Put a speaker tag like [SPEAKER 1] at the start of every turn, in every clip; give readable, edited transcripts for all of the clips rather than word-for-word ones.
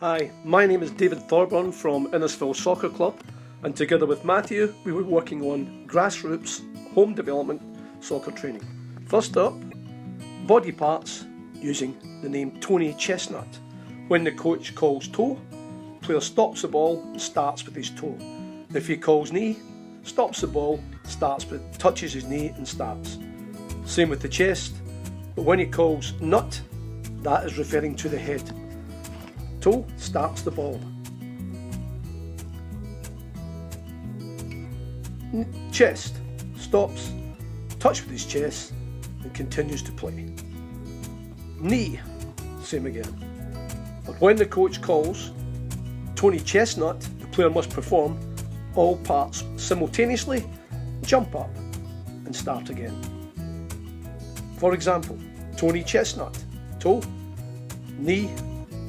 [SPEAKER 1] Hi, my name is David Thorburn from Innisfil Soccer Club, and together with Matthew we were working on Grassroots home development soccer training. First up, body parts using the name Tony Chestnut. When the coach calls toe, player stops the ball and starts with his toe. If he calls knee, stops the ball, touches his knee and starts. Same with the chest, but when he calls nut, that is referring to the head. Toe starts the ball. Chest stops, touch with his chest and continues to play. Knee, same again. But when the coach calls Tony Chestnut, the player must perform all parts simultaneously, jump up and start again. For example, Tony Chestnut, toe, knee,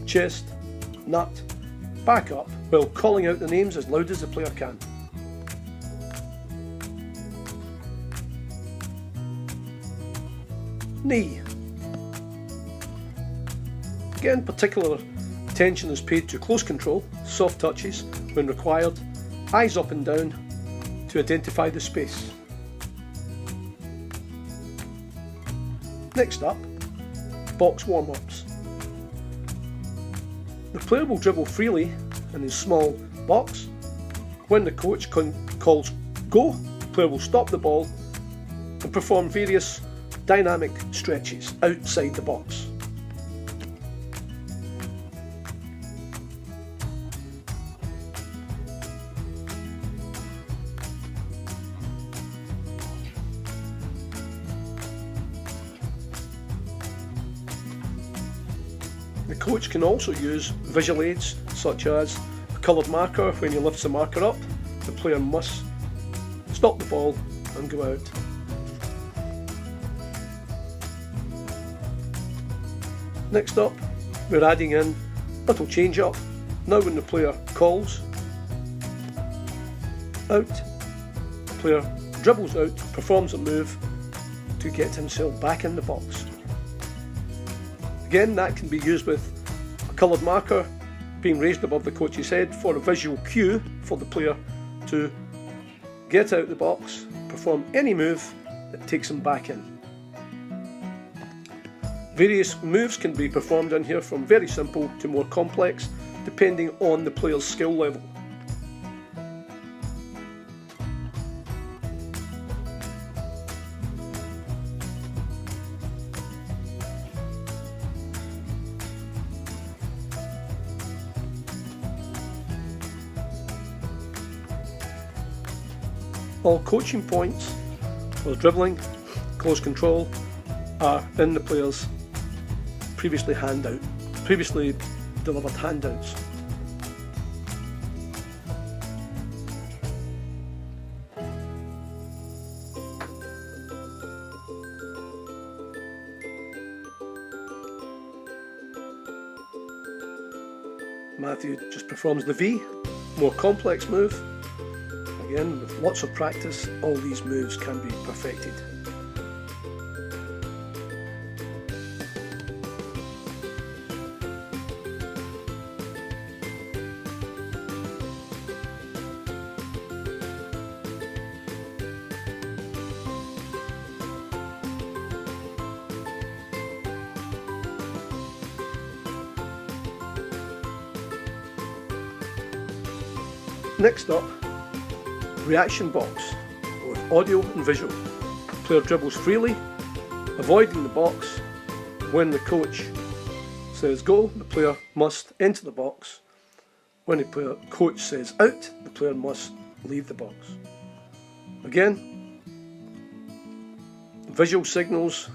[SPEAKER 1] chest, nut, back up while calling out the names as loud as the player can. Knee. Again, particular attention is paid to close control, soft touches when required, eyes up and down to identify the space. Next up, box warm-ups. The player will dribble freely in his small box. When the coach calls go, the player will stop the ball and perform various dynamic stretches outside the box. The coach can also use visual aids such as a coloured marker. When he lifts the marker up, the player must stop the ball and go out. Next up, we're adding in a little change up. Now when the player calls out, the player dribbles out, performs a move to get himself back in the box. Again, that can be used with a coloured marker being raised above the coach's head for a visual cue for the player to get out the box, perform any move that takes him back in. Various moves can be performed in here, from very simple to more complex, depending on the player's skill level. All coaching points for dribbling, close control are in the player's previously delivered handouts. Matthew just performs the V, more complex move. Again, with lots of practice, all these moves can be perfected. Next up, reaction box with audio and visual. The player dribbles freely, avoiding the box. When the coach says go, the player must enter the box. When the coach says out, the player must leave the box. Again, visual signals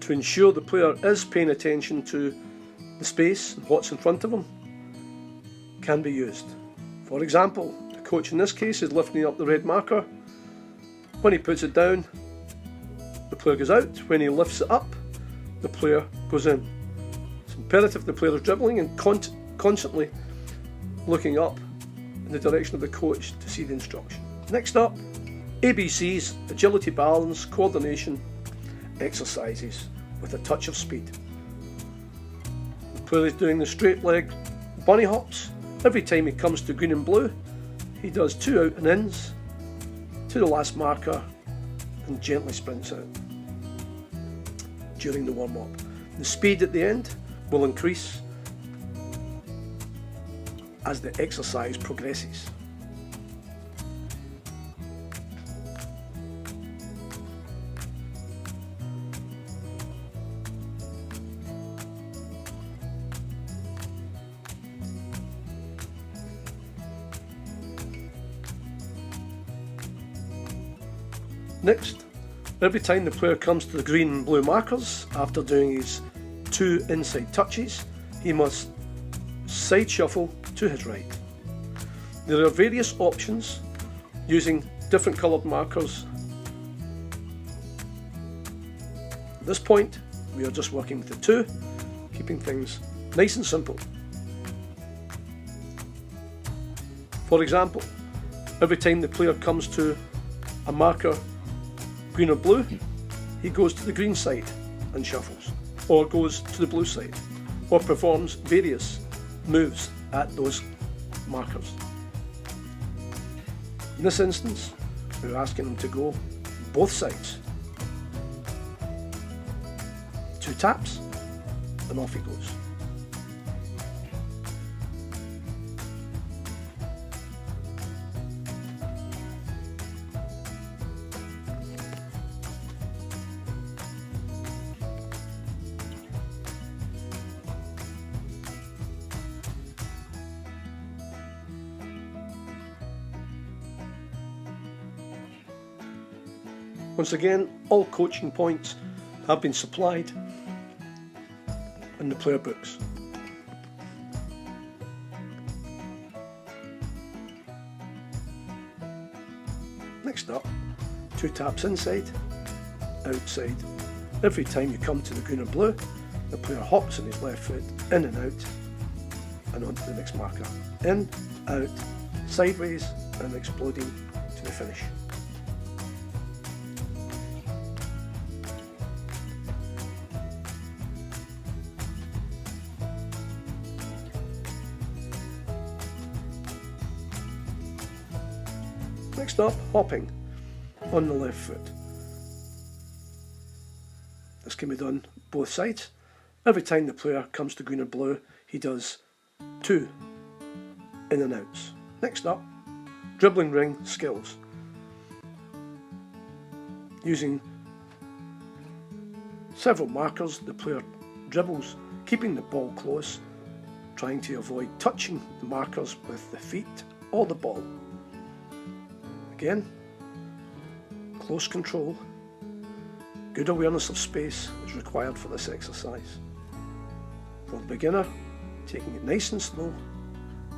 [SPEAKER 1] to ensure the player is paying attention to the space and what's in front of him can be used. For example, the coach in this case is lifting up the red marker. When he puts it down, the player goes out. When he lifts it up, the player goes in. It's imperative the player is dribbling and constantly looking up in the direction of the coach to see the instruction. Next up, ABCs, agility, balance, coordination exercises with a touch of speed. The player is doing the straight leg bunny hops. Every time he comes to green and blue, he does 2 out and ins to the last marker and gently sprints out during the warm-up. The speed at the end will increase as the exercise progresses. Next, every time the player comes to the green and blue markers after doing his 2 inside touches, he must side shuffle to his right. There are various options using different coloured markers. At this point, we are just working with the 2, keeping things nice and simple. For example, every time the player comes to a marker green or blue, he goes to the green side and shuffles, or goes to the blue side, or performs various moves at those markers. In this instance, we're asking him to go both sides. 2 taps and off he goes. Once again, all coaching points have been supplied in the player books. Next up, 2 taps inside, outside. Every time you come to the green or blue, the player hops on his left foot, in and out, and on to the next marker. In, out, sideways, and exploding to the finish. Next up, hopping on the left foot. This can be done both sides. Every time the player comes to green or blue, he does 2 in and outs. Next up, dribbling ring skills. Using several markers, the player dribbles, keeping the ball close, trying to avoid touching the markers with the feet or the ball. Again, close control, good awareness of space is required for this exercise. For the beginner, taking it nice and slow,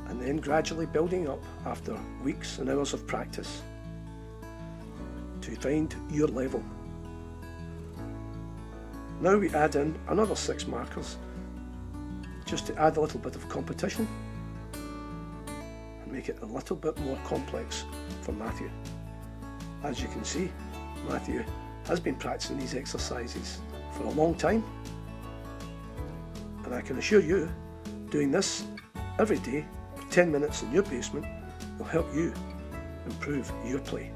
[SPEAKER 1] and then gradually building up after weeks and hours of practice to find your level. Now we add in another 6 markers just to add a little bit of competition and make it a little bit more complex for Matthew. As you can see, Matthew has been practicing these exercises for a long time, and I can assure you, doing this every day for 10 minutes in your basement will help you improve your play.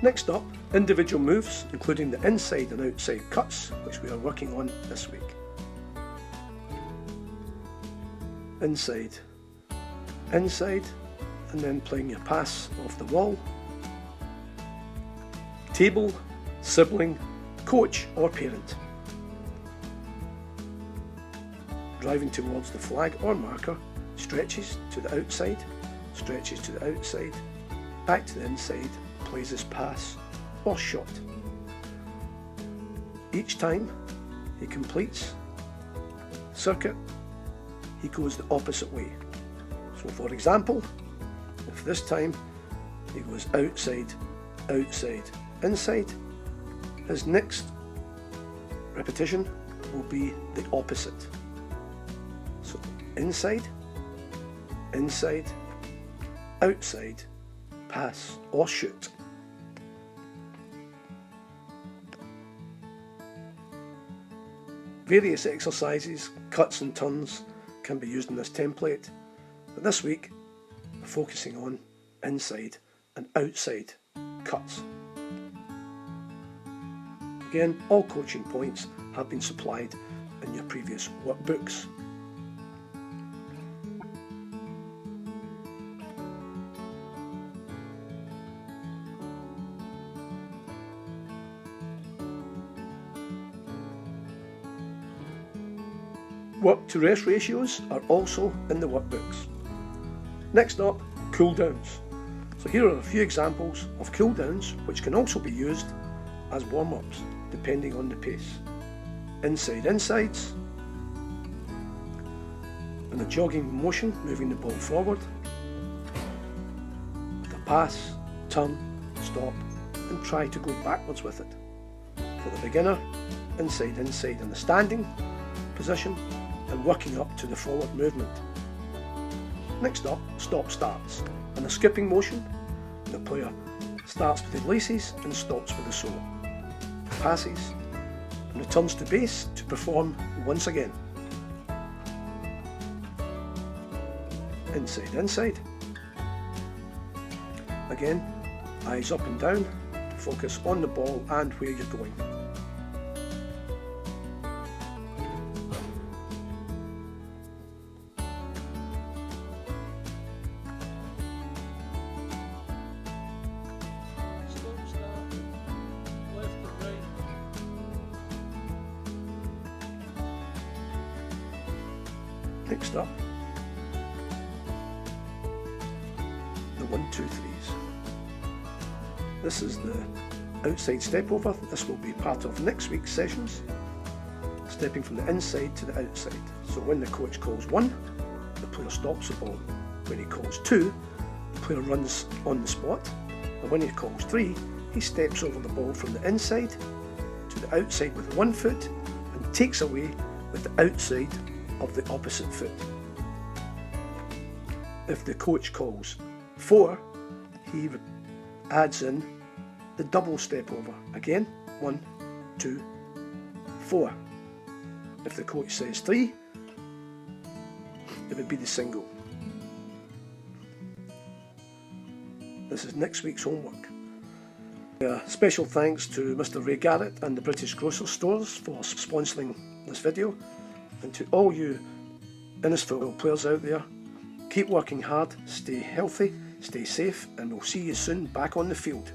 [SPEAKER 1] Next up, individual moves, including the inside and outside cuts, which we are working on this week. Inside, inside, and then playing your pass off the wall. Table, sibling, coach or parent. Driving towards the flag or marker, stretches to the outside, stretches to the outside, back to the inside, plays his pass or shot. Each time he completes the circuit, he goes the opposite way. So for example, if this time he goes outside, outside, inside, his next repetition will be the opposite. So inside, inside, outside, pass or shoot. Various exercises, cuts and turns can be used in this template, but this week we're focusing on inside and outside cuts. Again, all coaching points have been supplied in your previous workbooks. Work to rest ratios are also in the workbooks. Next up, cool downs. So here are a few examples of cool downs which can also be used as warm-ups depending on the pace. Inside insides, and a jogging motion moving the ball forward, the pass, turn, stop and try to go backwards with it. For the beginner, inside in the standing position and working up to the forward movement. Next up, stop starts, and a skipping motion. The player starts with the laces and stops with the sole. Passes and returns to base to perform once again. Inside. Again, eyes up and down to focus on the ball and where you're going. Next up, the 1, 2, 3s. This is the outside step over. This will be part of next week's sessions. Stepping from the inside to the outside. So when the coach calls 1, the player stops the ball. When he calls 2, the player runs on the spot. And when he calls 3, he steps over the ball from the inside to the outside with one foot and takes away with the outside of the opposite foot. If the coach calls 4, he adds in the double step over. Again, 1, 2, 4. If the coach says 3, it would be the single. This is next week's homework. Special thanks to Mr. Ray Garrett and the British Grocer Stores for sponsoring this video. And to all you Innisfil players out there, keep working hard, stay healthy, stay safe, and we'll see you soon back on the field.